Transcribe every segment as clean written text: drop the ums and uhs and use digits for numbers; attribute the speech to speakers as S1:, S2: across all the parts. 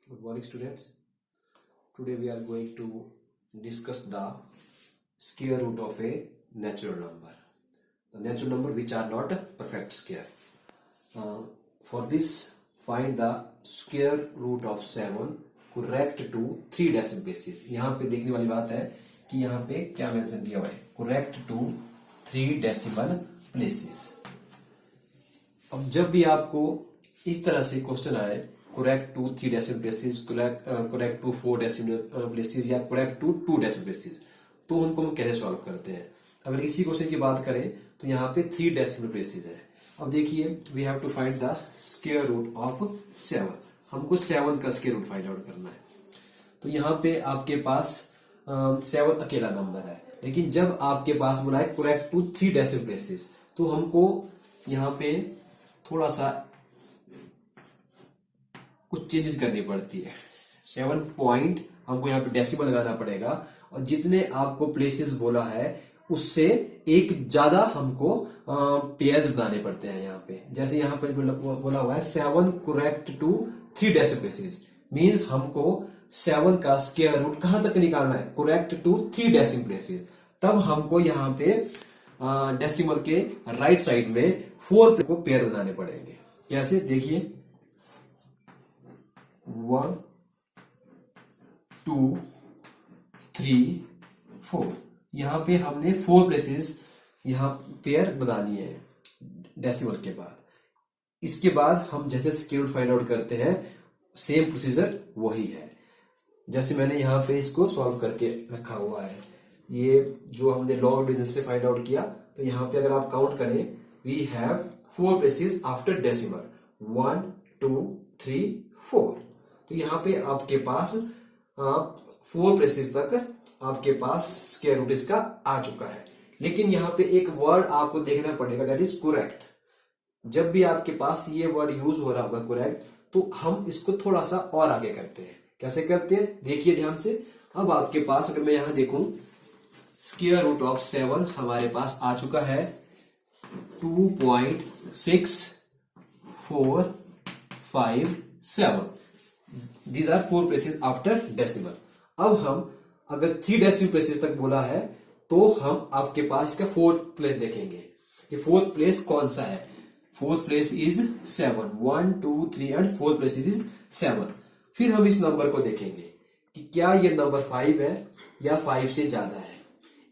S1: Good morning, students. Today we are going to discuss the square root of a natural number. The natural number which are not perfect square. For this, find the square root of 7 correct to 3 decimal places. यहाँ पे देखने वाली बात है कि यहाँ पे क्या मेंशन दिया हुआ है, correct to 3 decimal places. अब जब भी आपको इस तरह से क्वेश्चन आए, correct to 3 decimal places, correct to 4 decimal places या करेक्ट टू 2 डेसिमल प्लेसेस, तो उनको हम कैसे सॉल्व करते हैं. अगर इसी क्वेश्चन की बात करें तो यहाँ पे 3 डेसिमल प्लेसेस है. अब देखिए, we have to find the square root of 7. हमको 7 का स्क्वायर रूट फाइंड आउट करना है. तो यहाँ पे आपके पास 7 अकेला नंबर है, लेकिन जब आपके पास बोला है करेक्ट टू 3 डेसिमल प्लेसेस, तो हमको यहाँ पे थोड़ा सा कुछ चेंजेस करनी पड़ती है. 7 पॉइंट हमको यहाँ पे डेसिमल लगाना पड़ेगा, और जितने आपको प्लेसेस बोला है उससे एक ज्यादा हमको पेयर्स बनाने पड़ते हैं. यहाँ पे जैसे यहाँ पे बोला हुआ है 7 correct to 3 decimal places, means हमको 7 का स्क्वायर रूट कहां तक निकालना है, करेक्ट टू 3 डेसिमल प्लेसेस. तब हमको यहाँ पे डेसिमल के राइट साइड में 4 को पेयर बनाने पड़ेंगे. कैसे, देखिए 1 2 3 4, यहां पे हमने 4 प्लेसेस यहां पेयर बनानी है डेसिमल के बाद. इसके बाद हम जैसे स्क्वायर रूट फाइंड आउट करते हैं, सेम प्रोसीजर वही है. जैसे मैंने यहां पे इसको सॉल्व करके रखा हुआ है, ये जो हमने लॉग डिवीजन से फाइंड आउट किया, तो यहां पे अगर आप काउंट करें, we have 4 places after decimal, 1 2 3 4. तो यहाँ पे आपके पास 4 प्लेसेस तक आपके पास स्क्वायर रूट इसका आ चुका है. लेकिन यहाँ पे एक वर्ड आपको देखना पड़ेगा, दैट इज करेक्ट. जब भी आपके पास ये वर्ड यूज हो रहा होगा करेक्ट, तो हम इसको थोड़ा सा और आगे करते हैं. कैसे करते हैं, देखिए ध्यान से. अब आपके पास अगर मैं यहां देखूं, स्क्वायर रूट ऑफ 7 हमारे पास आ चुका है 2.6457. These are 4 places after decimal. अब हम अगर 3 डेसिमल प्लेसेस तक बोला है, तो हम आपके पास इसका 4th प्लेस देखेंगे. ये 4th प्लेस कौन सा है. 4th place is 7. 1 2 3 and 4th place is 7. फिर हम इस नंबर को देखेंगे कि क्या ये नंबर 5 है या 5 से ज्यादा है.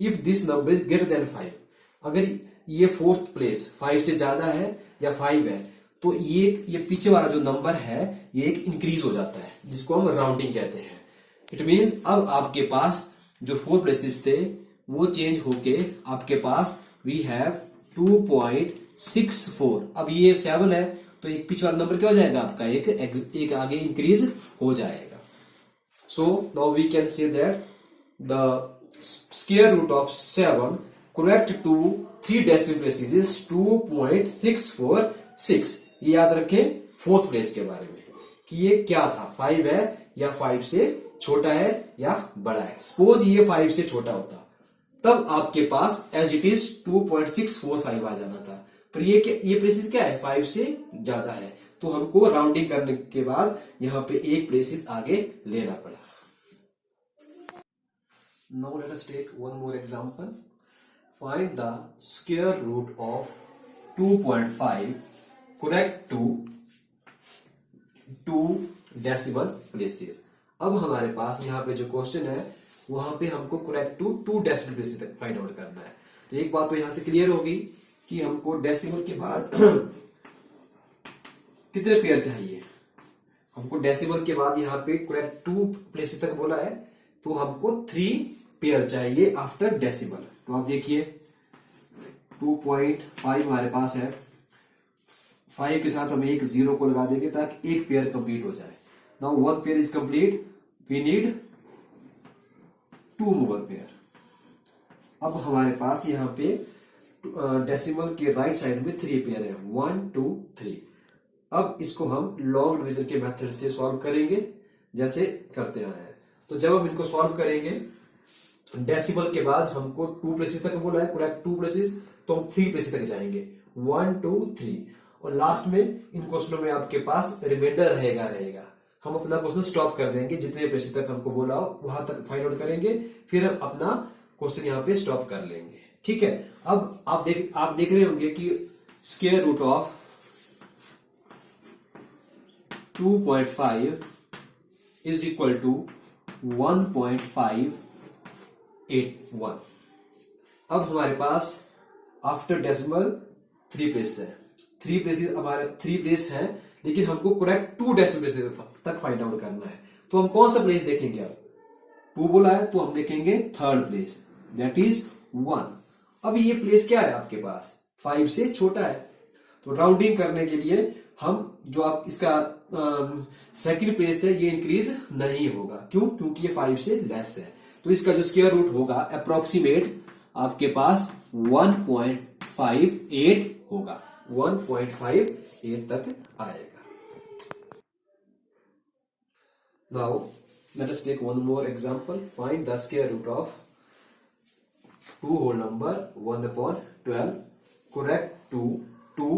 S1: If this number is greater than 5, अगर ये 4th प्लेस 5 से ज्यादा है या 5 है, तो ये पीछे वाला जो नंबर है ये एक इंक्रीज हो जाता है, जिसको हम राउंडिंग कहते हैं. इट मींस अब आपके पास जो 4 प्लेसेस थे वो चेंज होके आपके पास वी हैव 2.64. अब ये 7 है, तो एक पीछे वाला नंबर क्या हो जाएगा आपका, एक आगे इंक्रीज हो जाएगा. So now we can say that the square root of 7 correct to 3 decimal places is 2.646. ये याद रखें 4th प्लेस के बारे में कि ये क्या था, 5 है या 5 से छोटा है या बड़ा है. सपोज ये 5 से छोटा होता, तब आपके पास एज इट इज 2.645 आ जाना था. पर ये प्लेसेस क्या है, 5 से ज्यादा है, तो हमको राउंडिंग करने के बाद यहाँ पे एक प्लेसेस आगे लेना पड़ा. Now let us take one more example. Find the square root of 2.5 correct to 2 decimal places. अब हमारे पास यहाँ पे जो क्वेश्चन है, वहां पे हमको करेक्ट टू 2 डेसिमल प्लेसेस तक फाइंड आउट करना है. तो एक बात तो यहां से क्लियर होगी कि हमको डेसिमल के बाद कितने पेयर चाहिए. हमको डेसिमल के बाद यहाँ पे करेक्ट 2 प्लेसेस तक बोला है, तो हमको 3 पेयर चाहिए आफ्टर डेसिमल. तो आप देखिए 2.5 हमारे पास है, 5 के साथ हम एक 0 को लगा देंगे ताकि एक पेयर कंप्लीट हो जाए. Now 1 pair is complete, we need 2 more pair. अब हमारे पास यहाँ पे डेसिमल के राइट साइड में 3 पेयर है, 1 2 3. अब इसको हम लॉन्ग डिवीजन के मेथड से सॉल्व करेंगे, जैसे करते आए हैं. तो जब हम इनको सॉल्व करेंगे, डेसिमल के बाद हमको 2 प्लेसेस तक बोला है करेक्ट 2 प्लेसेस, तो हम 3 प्लेसेस तक जाएंगे, 1 2 3. और लास्ट में इन क्वेश्चनों में आपके पास रिमाइंडर रहेगा. हम अपना क्वेश्चन स्टॉप कर देंगे, जितने प्लेसेस तक हमको बोला हो वहां तक फाइंड आउट करेंगे, फिर हम अपना क्वेश्चन यहाँ पे स्टॉप कर लेंगे। ठीक है, अब आप देख रहे होंगे कि square root of 2.5 is equal to 1.581। अब हमारे पास आफ्टर डेसिमल 3 प्लेस है, 3 प्लेसेस हमारे 3 प्लेस है, लेकिन हमको करेक्ट 2 डेसिमल प्लेसेस तक फाइंड आउट करना है। तो हम कौन सा प्लेस देखेंगे? अब 2 बोला है तो हम देखेंगे थर्ड प्लेस, दैट इज 1। अब ये प्लेस क्या है आपके पास? 5 से छोटा है, तो राउंडिंग करने के लिए हम जो आप इसका सेकंड प्लेस है ये इंक्रीज नहीं होगा। क्यों? क्योंकि ये 5 से लेस है। तो इसका जो स्क्वायर रूट होगा अप्रोक्सीमेट आपके पास 1.58 होगा, 1.58 तक आएगा। Now let us take one more example. Find the square root of 2 whole number 1/12 correct to 2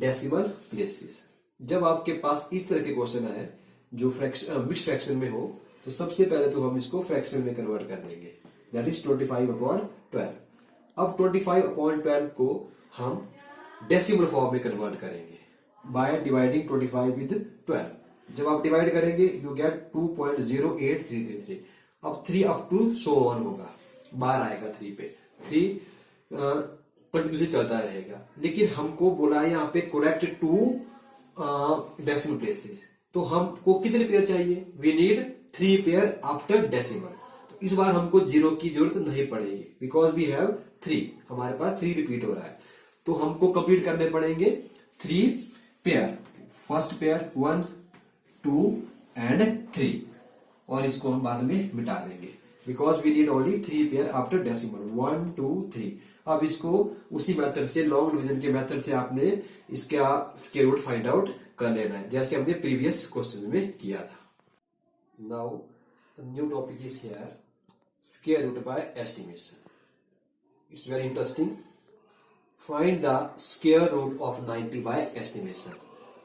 S1: decimal places. जब आपके पास इस तरह के क्वेश्चन आए जो मिक्स फ्रैक्शन में हो, तो सबसे पहले तो हम इसको फ्रैक्शन में कन्वर्ट कर देंगे, दैट इज 25/12। अब 25/12 को हम डेसिमल फॉर्म में कन्वर्ट करेंगे बाय डिवाइडिंग 25 विद 12। जब आप डिवाइड करेंगे यू गेट 2.08333। अब 3 अप टू सो ऑन होगा, बार आएगा 3 पे, 3 कंटिन्यूसली चलता रहेगा। लेकिन हमको बोला है यहाँ पे करेक्ट 2 डेसिमल प्लेसेस, तो हमको कितने पेयर चाहिए? We need 3 pair after decimal. तो इस बार हमको 0 की जरूरत नहीं पड़ेगी, बिकॉज वी हैव 3, हमारे पास 3 रिपीट हो रहा है। तो हमको कंप्लीट करने पड़ेंगे 3 पेयर। फर्स्ट पेयर 1 2 एंड 3, और इसको हम बाद में मिटा देंगे because we need only 3 pair after decimal 1 2 3। अब इसको उसी मेथड से, लॉन्ग डिवीजन के मेथड से आपने इसका स्क्वायर रूट फाइंड आउट कर लेना है, जैसे हमने प्रीवियस क्वेश्चन में किया था। Now the new topic is here square root by estimation. It's very interesting. Find the square root of 90 by estimation.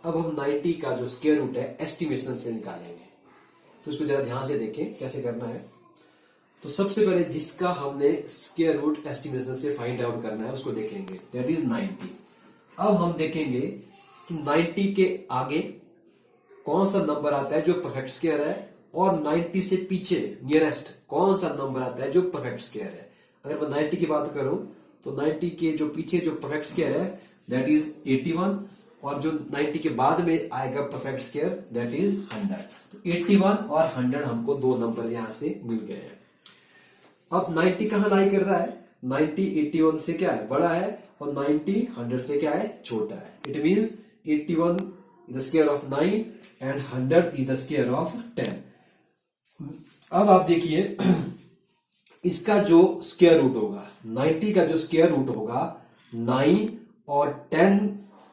S1: अब हम 90 का जो स्क्वायर रूट है एस्टिमेशन से निकालेंगे, तो इसको जरा ध्यान से देखें कैसे करना है। तो सबसे पहले जिसका हमने स्क्वायर रूट एस्टिमेशन से फाइंड आउट करना है उसको देखेंगे, दैट इज 90। अब हम देखेंगे कि 90 के आगे कौन सा नंबर आता है जो परफेक्ट स्क्वायर है, और 90 से पीछे नियरेस्ट कौन सा नंबर आता है जो परफेक्ट स्क्वायर है। अगर मैं 90 की बात करूं तो 90 के जो पीछे जो परफेक्ट स्क्वायर है दैट इज 81, और जो 90 के बाद में आएगा परफेक्ट स्क्वायर दैट इज 100। तो 81 और 100 हमको 2 नंबर यहां से मिल गए हैं। अब 90 कहां लाई कर रहा है? 90 81 से क्या है? बड़ा है, और 90 100 से क्या है? छोटा है। It means 81 is the square of 9 and 100 is the square of 10। अब आप देखिए इसका जो स्क्वायर रूट होगा, 90 का जो स्क्वायर रूट होगा 9 और 10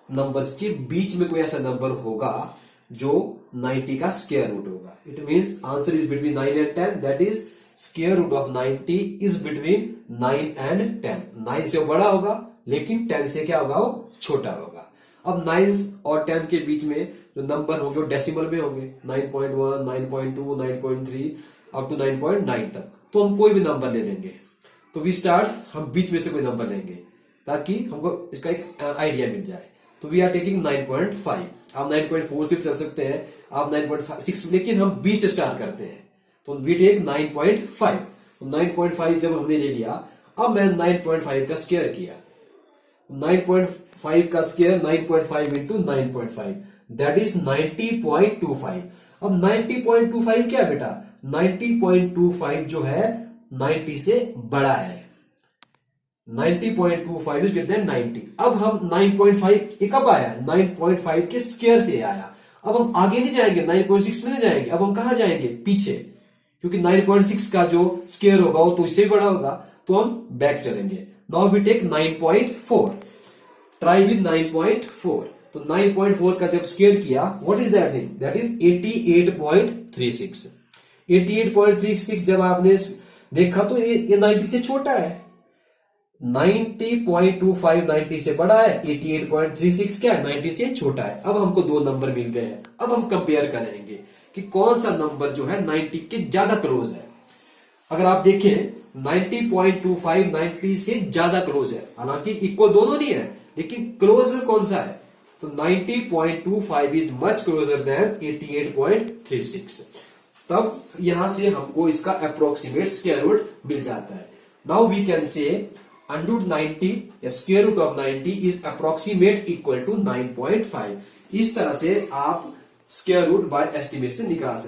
S1: नंबर्स के बीच में कोई ऐसा नंबर होगा जो 90 का स्क्वायर रूट होगा। It means answer is between 9 and 10, that is square root of 90 is between 9 and 10। 9 से वो बड़ा होगा, लेकिन 10 से क्या होगा? वो छोटा होगा। अब 9 और 10 के बीच में जो नंबर होंगे वो डेसिमल में होंगे, 9.1 9.2 9.3 अप टू 9.9 तक। तो हम कोई भी नंबर ले लेंगे। तो वी स्टार्ट, हम बीच में से कोई नंबर लेंगे ताकि हमको इसका एक आइडिया मिल जाए। तो वी आर टेकिंग 9.5। आप 9.4 से चल सकते हैं, आप 9.6, लेकिन हम 20 से स्टार्ट करते हैं, तो वी टेक 9.5। तो 9.5 जब हमने ले लिया, अब मैं 9.5 का स्क्वायर किया। 9.5 का स्क्वायर 9.5 इंटू 9.5 दैट इज 90.25। अब 90.25 क्या बेटा? 90.25 जो है 90 से बड़ा है। 90.25 इज ग्रेटर देन 90। अब हम 9.5 ये कब आया? 9.5 के स्क्वायर से आया। अब हम आगे नहीं जाएंगे, 9.6 में नहीं जाएंगे, अब हम कहां जाएंगे? पीछे, क्योंकि 9.6 का जो स्क्वायर होगा वो तो इससे बड़ा होगा, तो हम बैक चलेंगे। Now we take 9.4, try with 9.4। तो 9.4 का जब स्क्वायर किया, what is that thing? That is 88.36। 88.36 जब आपने देखा तो ये 90 से छोटा है, 90.25 90 से बड़ा है, 88.36 क्या है, 90 से छोटा है। अब हमको दो नंबर मिल गए हैं। अब हम कंपेयर करेंगे कि कौन सा नंबर जो है 90 के ज्यादा क्लोज है। अगर आप देखें 90.25 90 से ज्यादा क्लोज है, हालांकि इक्वल दोनों नहीं है, लेकिन क्लोजर कौन सा है, तो 90.25 इज मच क्लोजर देन 88.36। तब यहां से हमको इसका अप्रोक्सीमेट स्क्वायर रूट मिल जाता है। Now we can say under root 90 या square root of 90 is approximate equal to 9.5। इस तरह से आप स्क्वायर रूट बाय एस्टिमेशन निकाल सकते हैं।